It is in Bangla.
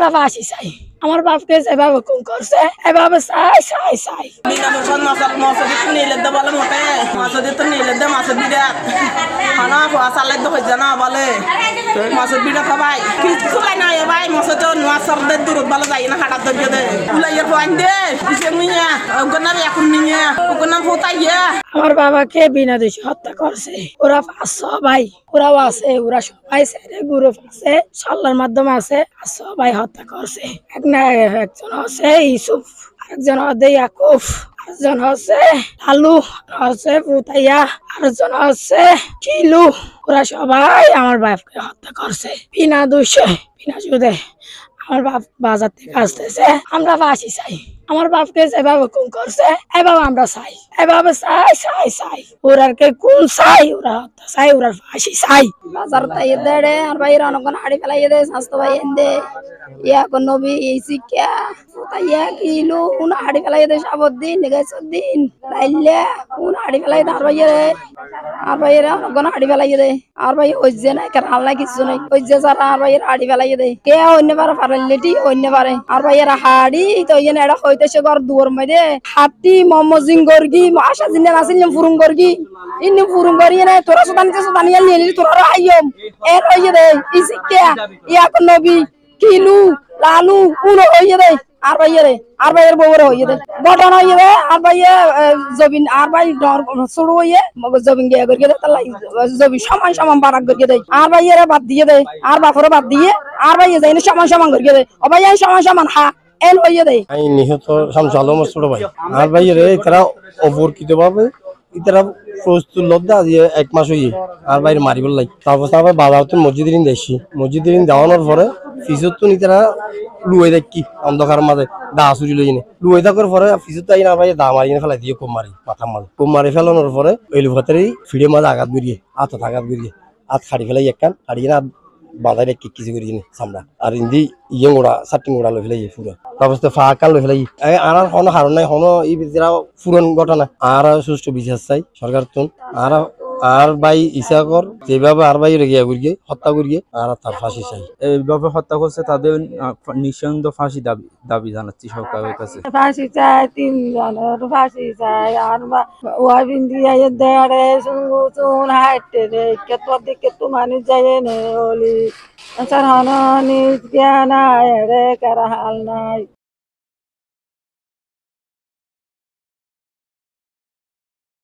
আমরা ফাঁসি চাই। আমার বাপকে যেভাবে খুন করছে এভাবে চাই চাই চাই। আমার বাবাকে বিনা দোষে হত্যা করছে। ওরা 500 ভাই, ওরাও আছে, ওরা সবাই গ্রুপ আছে, সাল্লার মাধ্যমে আছে। 500 ভাই হত্যা করছে। একজন হচ্ছে ইউসুফ, আরেকজন হচ্ছে ইয়াকুব, আরেকজন হচ্ছে লালু, হচ্ছে ফুতাইয়া, আরেকজন হচ্ছে কিলু। ওরা সবাই আমার বাপকে হত্যা করছে বিনা দোষে, বিনা সুদে। আমার বাপ বাজার থেকে আসতেছে, আমরা ফাঁসি চাই। আমার বাপকে যেভাবে খুন করছে এভাবে আমরা চাই, এভাবে চাই চাই চাই। ওরাকে কোন চাই, ওরা হত্যা চাই, ওরা ফাঁসি চাই। বাজার তাই দেড়ে আর বাইরে অনেকক্ষণ হাড়ি ফেলাই দে, স্বাস্থ্য ভাই এনে ইয়া কোন নবী শিক্ষা তাইয়া কিলো কোন হাড়ি ফেলাই দে, সাবদিন গেছদিন লাইলে কোন হাড়ি ফেলাই দে। আর বাইরে অনেকক্ষণ হাড়ি ফেলাই দে। আর ভাই ওই যে নাই কেন হাল্লা কিছু নাই, ওই যে যারা আর ভাইয়ের হাড়ি ফেলাই দে কে অন্য পারে পারেলিটি অন্য পারে। আর ভাইয়ের হাড়ি তো এটা হইতেছে ঘর দুয়ার মধ্যে হাতি মমজিং গর্গি আশা জিনে নাসিল ফুরুং গর্গি ইনি ফুরুং গরি না তোরা সুদানিয়া নিলি তোরা আইয়ম এর হইয়ে দে ইসিকে ইয়া কোন নবী কিলু লালু উনো হইয়ে দে। আর ভাইয়ের আর ভাইয়ের বউরে হইয়ে দে ঘটনা হইয়ে দে। আর ভাইয়ে জবিন আর ভাই শুরু হইয়ে জবিন গিয়া করিয়ে দে, তাই জবি সমান সমান বারাক করিয়ে দেয়। আর ভাইয়ের বাদ দিয়ে দেয়, আর বাপরে বাদ দিয়ে আর ভাইয়ে যাই না সমান সমান করিয়ে দেয়। ও ভাই সমান সমান হা এন হইয়ে দেয়। আমি নিহত শামসু আলমের ছোট ভাই। আর ভাইয়ের তারা অপরকৃত ভাবে ইতারা প্রস্তুত লদ্দা দিয়ে 1 মাস হইয়ে আর বাইরে মারি বললাই। তারপর তারপর বাজার মসজিদের দেখছি, মসজিদের যাওয়ানোর পরে ফিজত তো নিতারা লুয়ে দেখি অন্ধকার মাঝে দা চুরি লই নে লুয়ে থাকার পরে ফিজত আই না ভাই দা মারি ফেলাই দিয়ে কোপ মারি মাথা মারি কোপ মারি ফেলানোর পরে ওই লুকাতারি ফিড়ে মাঝে আঘাত গড়িয়ে আত্মা আঘাত গড়িয়ে হাত খাড়ি ফেলাই একখান হাড়িয়ে না বাঁধাই রেখে কিছু করি সামরা আর ইন্দি ইয়ে গোড়া সাটিং গোড়া লই ফেলাই পুরো তারপর ফাঁকা লই ফেলাই আর কোনো হারণ নাই কোনো এই পুরন ঘটনা আর সুষ্ঠু বিচার চাই সরকার তুন আর ভাই ইচ্ছা কর যেভাবে আর ভাই রেগে করিয়ে হত্যা করিয়ে আর তার ফাঁসি চাই। এইভাবে হত্যা করছে তাদের নিঃসন্দ ফাঁসি দাবি জানাচ্ছি সরকারের কাছে। ফাঁসি চাই, 3 জনের ফাঁসি চাই। আর ওয়া বিন্দিয়া দেড়ে সুঙ্গু চুন হাইটে রে কেতো দিকে তো মানুষ যায় নে ওলি আচ্ছা হানানি জ্ঞান রে কারা হাল নাই।